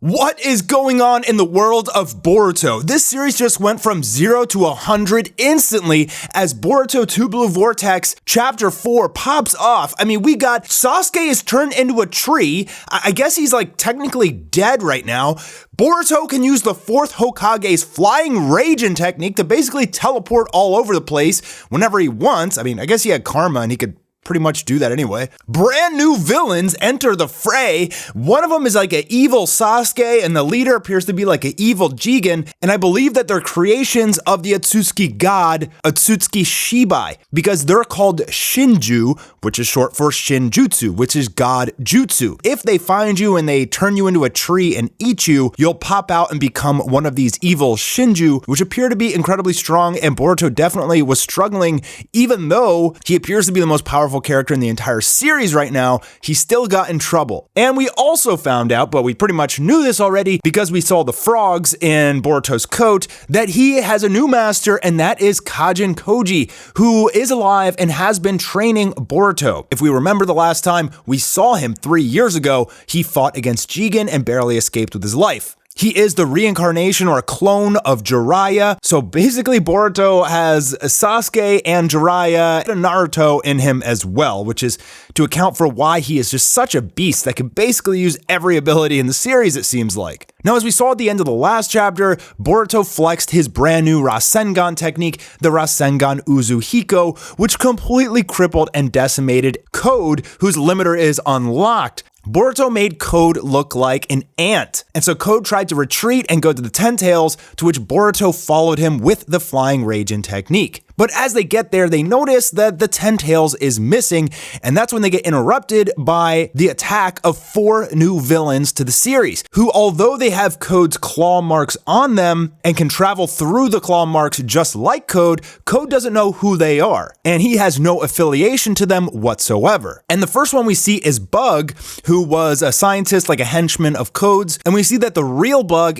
What is going on in the world of Boruto? This series just went from 0 to 100 instantly as Boruto 2 Blue Vortex Chapter 4 pops off. I mean, we got Sasuke is turned into a tree. I guess he's like technically dead right now. Boruto can use the 4th Hokage's flying Raijin technique to basically teleport all over the place whenever he wants. I mean, I guess he had karma and he could pretty much do that anyway. Brand new villains enter the fray. One of them is like an evil Sasuke, and the leader appears to be like an evil Jigen, and I believe that they're creations of the Otsutsuki god, Otsutsuki Shibai, because they're called Shinju, which is short for Shinjutsu, which is god jutsu. If they find you and they turn you into a tree and eat you, you'll pop out and become one of these evil Shinju, which appear to be incredibly strong, and Boruto definitely was struggling, even though he appears to be the most powerful character in the entire series right now, he still got in trouble. And we also found out, but we pretty much knew this already because we saw the frogs in Boruto's coat, that he has a new master, and that is Kajin Koji, who is alive and has been training Boruto. If we remember the last time we saw him 3 years ago, he fought against Jigen and barely escaped with his life. He is the reincarnation or a clone of Jiraiya. So basically Boruto has Sasuke and Jiraiya and Naruto in him as well, which is to account for why he is just such a beast that can basically use every ability in the series, it seems like. Now, as we saw at the end of the last chapter, Boruto flexed his brand new Rasengan technique, the Rasengan Uzuhiko, which completely crippled and decimated Code, whose limiter is unlocked. Boruto made Code look like an ant, and so Code tried to retreat and go to the Ten Tails, to which Boruto followed him with the Flying Raijin technique. But as they get there, they notice that the Ten Tails is missing, and that's when they get interrupted by the attack of 4 new villains to the series, who, although they have Code's claw marks on them and can travel through the claw marks just like Code, Code doesn't know who they are, and he has no affiliation to them whatsoever. And the first one we see is Bug, who was a scientist, like a henchman of Code's, and we see that the real Bug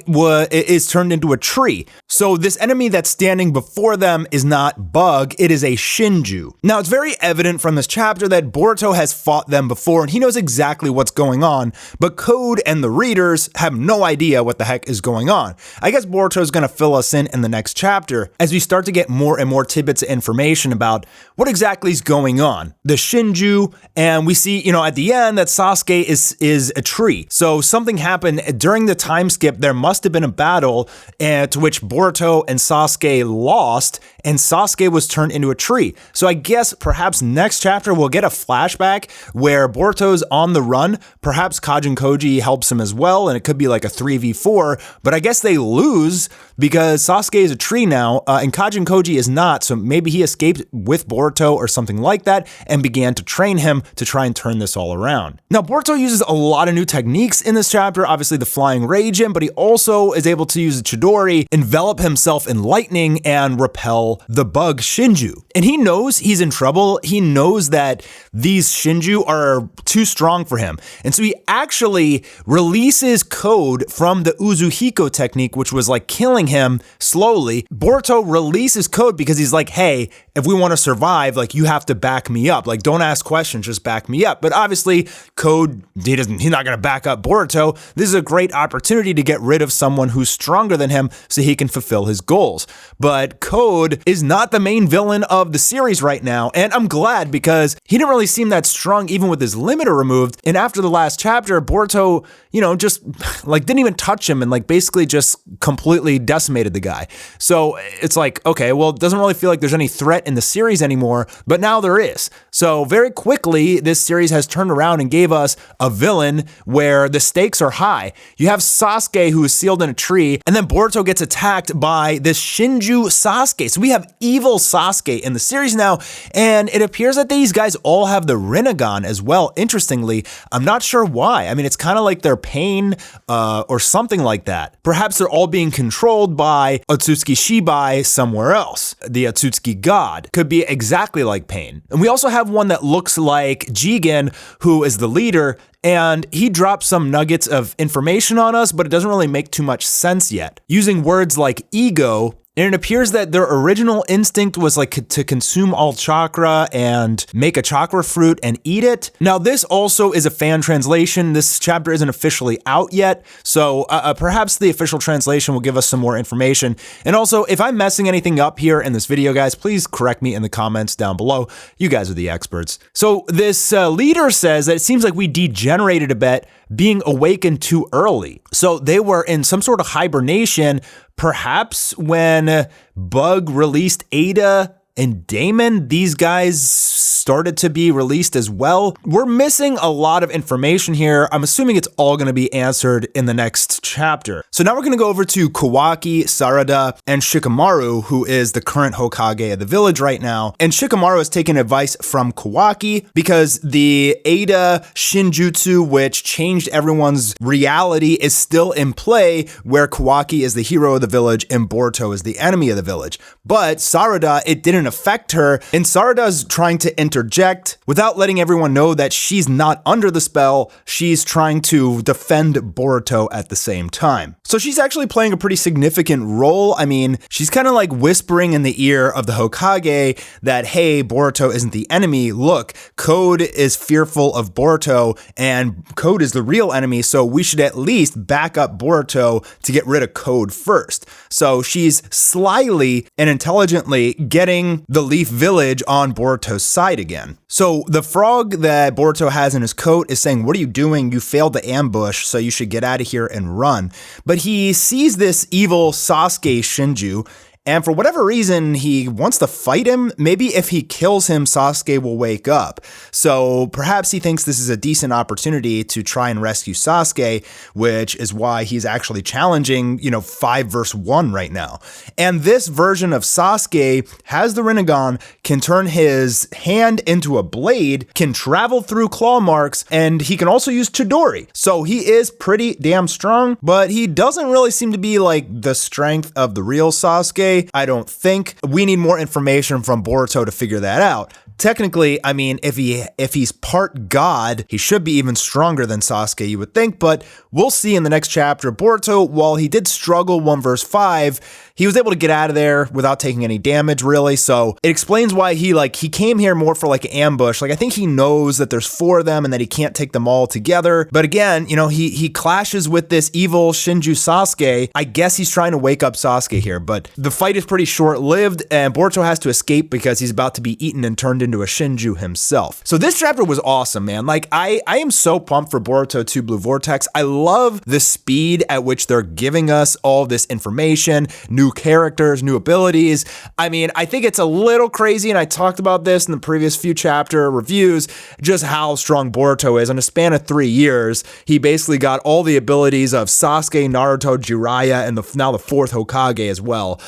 is turned into a tree. So this enemy that's standing before them is not Bug, it is a Shinju. Now, it's very evident from this chapter that Boruto has fought them before and he knows exactly what's going on, but Code and the readers have no idea what the heck is going on. I guess Boruto is going to fill us in the next chapter as we start to get more and more tidbits of information about what exactly is going on. The Shinju, and we see, at the end that Sasuke is a tree. So something happened during the time skip. There must have been a battle to which Boruto and Sasuke lost, and Sasuke was turned into a tree. So I guess perhaps next chapter we'll get a flashback where Boruto's on the run. Perhaps Kajin Koji helps him as well, and it could be like a 3v4, but I guess they lose because Sasuke is a tree now, and Kajin Koji is not, so maybe he escaped with Boruto or something like that and began to train him to try and turn this all around. Now, Boruto uses a lot of new techniques in this chapter, obviously the Flying Raijin, but he also is able to use the Chidori, envelop himself in lightning, and repel the Bug Shinju. And he knows he's in trouble. He knows that these Shinju are too strong for him. And so he actually releases Code from the Uzuhiko technique, which was like killing him slowly. Boruto releases Code because he's like, hey, if we want to survive, like, you have to back me up. Like, don't ask questions, just back me up. But obviously, Code, he's not going to back up Boruto. This is a great opportunity to get rid of someone who's stronger than him so he can fulfill his goals. But Code is not the main villain of the series right now, and I'm glad because he didn't really seem that strong even with his limiter removed. And after the last chapter, Boruto, just like didn't even touch him and like basically just completely decimated the guy. So it's like, okay, well, it doesn't really feel like there's any threat in the series anymore, but now there is. So very quickly, this series has turned around and gave us a villain where the stakes are high. You have Sasuke, who is sealed in a tree, and then Boruto gets attacked by this Shinju Sasuke. So we have evil Sasuke in the series now, and it appears that these guys all have the Rinnegan as well. Interestingly, I'm not sure why. I mean, it's kind of like their pain or something like that. Perhaps they're all being controlled by Otsutsuki Shibai somewhere else. The Otsutsuki god could be exactly like pain. And we also have one that looks like Jigen, who is the leader, and he drops some nuggets of information on us, but it doesn't really make too much sense yet. Using words like ego And it appears that their original instinct was like to consume all chakra and make a chakra fruit and eat it. Now, this also is a fan translation. This chapter isn't officially out yet, so perhaps the official translation will give us some more information. And also, if I'm messing anything up here in this video, guys, please correct me in the comments down below. You guys are the experts. So this leader says that it seems like we degenerated a bit, being awakened too early. So they were in some sort of hibernation, perhaps when Bug released Ada and Damon, these guys started to be released as well. We're missing a lot of information here. I'm assuming it's all going to be answered in the next chapter. So now we're going to go over to Kawaki, Sarada, and Shikamaru, who is the current Hokage of the village right now. And Shikamaru is taking advice from Kawaki because the Ada Shinjutsu, which changed everyone's reality, is still in play, where Kawaki is the hero of the village and Boruto is the enemy of the village. But Sarada, it didn't affect her, and Sarada's trying to interject without letting everyone know that she's not under the spell. She's trying to defend Boruto at the same time. So she's actually playing a pretty significant role. I mean, she's kind of like whispering in the ear of the Hokage that, hey, Boruto isn't the enemy. Look, Code is fearful of Boruto, and Code is the real enemy, so we should at least back up Boruto to get rid of Code first. So she's slyly and intelligently getting the Leaf Village on Boruto's side again. So the frog that Boruto has in his coat is saying, what are you doing? You failed the ambush, so you should get out of here and run. But he sees this evil Sasuke Shinju, and for whatever reason, he wants to fight him. Maybe if he kills him, Sasuke will wake up. So perhaps he thinks this is a decent opportunity to try and rescue Sasuke, which is why he's actually challenging, 5 versus 1 right now. And this version of Sasuke has the Rinnegan, can turn his hand into a blade, can travel through claw marks, and he can also use Chidori. So he is pretty damn strong, but he doesn't really seem to be like the strength of the real Sasuke. I don't think. We need more information from Boruto to figure that out. Technically, I mean, if he's part god, he should be even stronger than Sasuke, you would think, but we'll see in the next chapter. Boruto, while he did struggle 1 versus 5, he was able to get out of there without taking any damage, really. So it explains why he came here more for like an ambush. Like, I think he knows that there's 4 of them and that he can't take them all together. But again, he clashes with this evil Shinju Sasuke. I guess he's trying to wake up Sasuke here, but the fight is pretty short-lived and Boruto has to escape because he's about to be eaten and turned into a Shinju himself. So this chapter was awesome, man. Like, I am so pumped for Boruto 2 Blue Vortex. I love the speed at which they're giving us all this information, new characters, new abilities. I mean, I think it's a little crazy, and I talked about this in the previous few chapter reviews, just how strong Boruto is. In a span of 3 years, he basically got all the abilities of Sasuke, Naruto, Jiraiya, and now the 4th Hokage as well.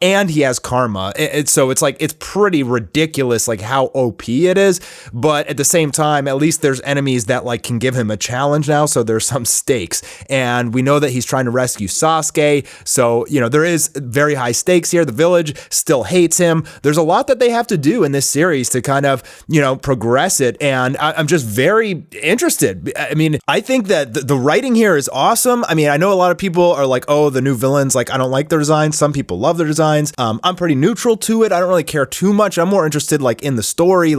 And he has karma. So it's pretty ridiculous, like how OP it is. But at the same time, at least there's enemies that can give him a challenge now. So there's some stakes, and we know that he's trying to rescue Sasuke. So there is very high stakes here. The village still hates him. There's a lot that they have to do in this series to kind of progress it, and I'm just very interested. I mean, I think that the writing here is awesome. I mean, I know a lot of people are like, oh, the new villains, I don't like their designs. Some people love their designs. I'm pretty neutral to it. I don't really care too much. I'm more interested in the story.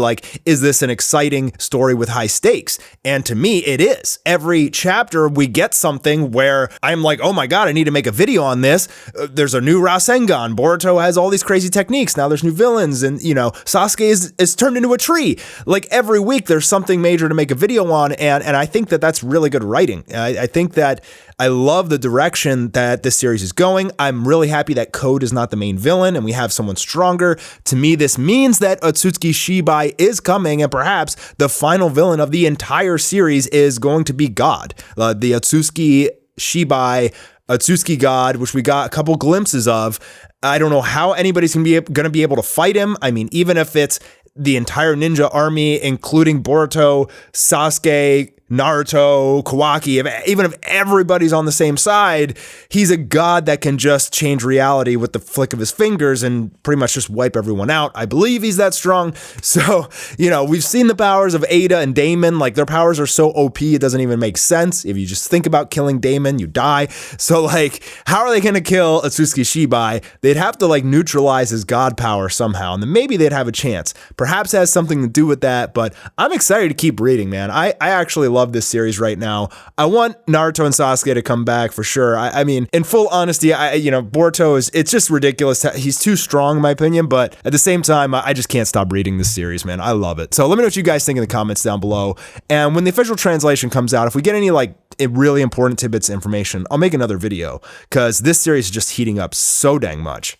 Is this an exciting story with high stakes? And to me, it is. Every chapter we get something where I'm like, oh my god, I need to make a video on this. There's a new Rasengan. Boruto has all these crazy techniques. Now there's new villains, and Sasuke is turned into a tree. Every week there's something major to make a video on, and I think that that's really good writing. I think that I love the direction that this series is going. I'm really happy that Code is not the main villain and we have someone stronger. To me, this means that Otsutsuki Shibai is coming, and perhaps the final villain of the entire series is going to be God. The Otsutsuki Shibai, Otsutsuki God, which we got a couple glimpses of. I don't know how anybody's going to be able to fight him. I mean, even if it's the entire ninja army, including Boruto, Sasuke, Naruto, Kawaki, even if everybody's on the same side, he's a god that can just change reality with the flick of his fingers and pretty much just wipe everyone out. I believe he's that strong. So, we've seen the powers of Ada and Damon. Like, their powers are so OP, it doesn't even make sense. If you just think about killing Damon, you die. So, like, how are they going to kill Atsuki Shibai? They'd have to, like, neutralize his god power somehow, and then maybe they'd have a chance. Perhaps it has something to do with that, but I'm excited to keep reading, man. I actually love this series right now. I want Naruto and Sasuke to come back for sure. I mean, in full honesty, Boruto it's just ridiculous. He's too strong in my opinion, but at the same time, I just can't stop reading this series, man. I love it. So let me know what you guys think in the comments down below. And when the official translation comes out, if we get any like really important tidbits of information, I'll make another video because this series is just heating up so dang much.